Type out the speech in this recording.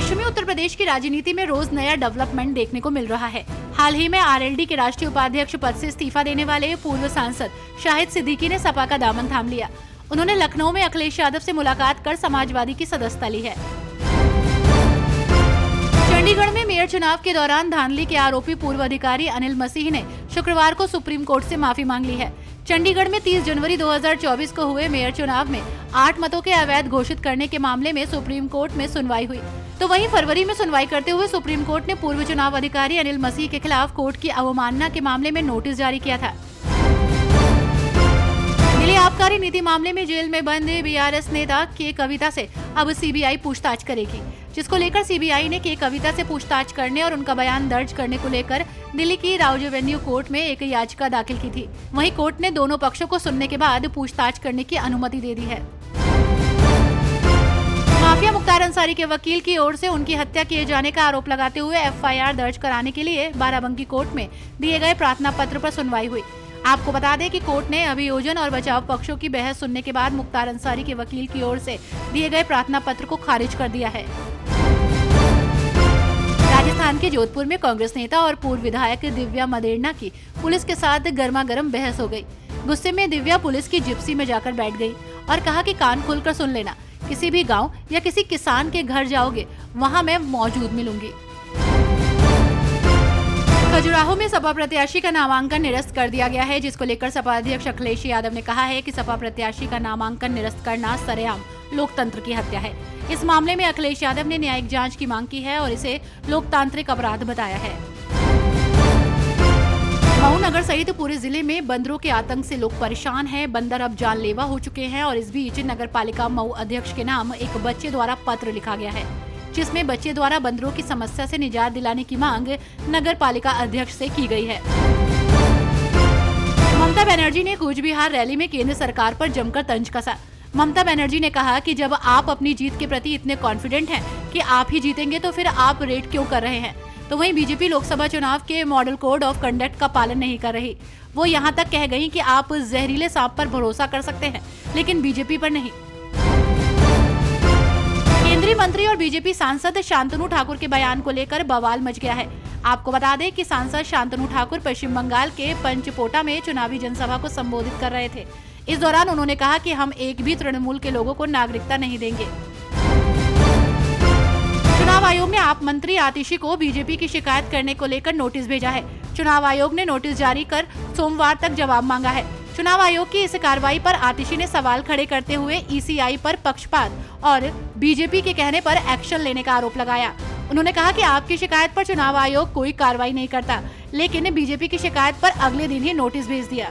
पश्चिमी उत्तर प्रदेश की राजनीति में रोज नया डेवलपमेंट देखने को मिल रहा है। हाल ही में आरएलडी के राष्ट्रीय उपाध्यक्ष पद से इस्तीफा देने वाले पूर्व सांसद शाहिद सिद्दीकी ने सपा का दामन थाम लिया। उन्होंने लखनऊ में अखिलेश यादव से मुलाकात कर समाजवादी की सदस्यता ली है। चंडीगढ़ में मेयर चुनाव के दौरान धांधली के आरोपी पूर्व अधिकारी अनिल मसीह ने शुक्रवार को सुप्रीम कोर्ट से माफी मांग ली है। चंडीगढ़ में 30 जनवरी 2024 को हुए मेयर चुनाव में 8 मतों के अवैध घोषित करने के मामले में सुप्रीम कोर्ट में सुनवाई हुई। तो वहीं फरवरी में सुनवाई करते हुए सुप्रीम कोर्ट ने पूर्व चुनाव अधिकारी अनिल मसीह के खिलाफ कोर्ट की अवमानना के मामले में नोटिस जारी किया था। दिल्ली आबकारी नीति मामले में जेल में बंद बीआरएस नेता के कविता से अब सीबीआई पूछताछ करेगी, जिसको लेकर सीबीआई ने के कविता से पूछताछ करने और उनका बयान दर्ज करने को लेकर दिल्ली की राउज एवेन्यू कोर्ट में एक याचिका दाखिल की थी। वहीं कोर्ट ने दोनों पक्षों को सुनने के बाद पूछताछ करने की अनुमति दे दी है। माफिया मुख्तार अंसारी के वकील की ओर से उनकी हत्या किए जाने का आरोप लगाते हुए एफआईआर दर्ज कराने के लिए बाराबंकी कोर्ट में दिए गए प्रार्थना पत्र पर सुनवाई हुई। आपको बता दें कि कोर्ट ने अभियोजन और बचाव पक्षों की बहस सुनने के बाद मुख्तार अंसारी के वकील की ओर से दिए गए प्रार्थना पत्र को खारिज कर दिया है। राजस्थान के जोधपुर में कांग्रेस नेता और पूर्व विधायक दिव्या मदेरणा की पुलिस के साथ गर्मागर्म बहस हो गई। गुस्से में दिव्या पुलिस की जिप्सी में जाकर बैठ गई और कहा कि कान खोलकर सुन लेना, किसी भी गांव या किसी किसान के घर जाओगे वहां मैं मौजूद मिलूंगी। खजुराहो में सपा प्रत्याशी का नामांकन निरस्त कर दिया गया है, जिसको लेकर सपा अध्यक्ष अखिलेश यादव ने कहा है कि सपा प्रत्याशी का नामांकन निरस्त करना सरेआम लोकतंत्र की हत्या है। इस मामले में अखिलेश यादव ने न्यायिक जांच की मांग की है और इसे लोकतांत्रिक अपराध बताया है। मऊ नगर सहित पूरे जिले में बंदरों के आतंक से लोग परेशान हैं। बंदर अब जानलेवा हो चुके हैं और इस बीच नगर पालिका मऊ अध्यक्ष के नाम एक बच्चे द्वारा पत्र लिखा गया है, जिसमें बच्चे द्वारा बंदरों की समस्या से निजात दिलाने की मांग नगर पालिका अध्यक्ष से की गई है। ममता बनर्जी ने कूच बिहार रैली में केंद्र सरकार पर जमकर तंज कसा। ममता बनर्जी ने कहा कि जब आप अपनी जीत के प्रति इतने कॉन्फिडेंट हैं कि आप ही जीतेंगे तो फिर आप रेड क्यों कर रहे हैं। तो वहीं बीजेपी लोकसभा चुनाव के मॉडल कोड ऑफ कंडक्ट का पालन नहीं कर रही। वो यहाँ तक कह गई कि आप जहरीले सांप पर भरोसा कर सकते हैं लेकिन बीजेपी पर नहीं। केंद्रीय मंत्री और बीजेपी सांसद शांतनु ठाकुर के बयान को लेकर बवाल मच गया है। आपको बता दें कि सांसद शांतनु ठाकुर पश्चिम बंगाल के पंचपोटा में चुनावी जनसभा को संबोधित कर रहे थे। इस दौरान उन्होंने कहा कि हम एक भी तृणमूल के लोगों को नागरिकता नहीं देंगे। चुनाव आयोग ने आप मंत्री आतिशी को बीजेपी की शिकायत करने को लेकर नोटिस भेजा है। चुनाव आयोग ने नोटिस जारी कर सोमवार तक जवाब मांगा है। चुनाव आयोग की इस कार्रवाई पर आतिशी ने सवाल खड़े करते हुए ईसीआई पर पक्षपात और बीजेपी के कहने पर एक्शन लेने का आरोप लगाया। उन्होंने कहा कि आपकी शिकायत पर चुनाव आयोग कोई कार्रवाई नहीं करता, लेकिन बीजेपी की शिकायत पर अगले दिन ही नोटिस भेज दिया।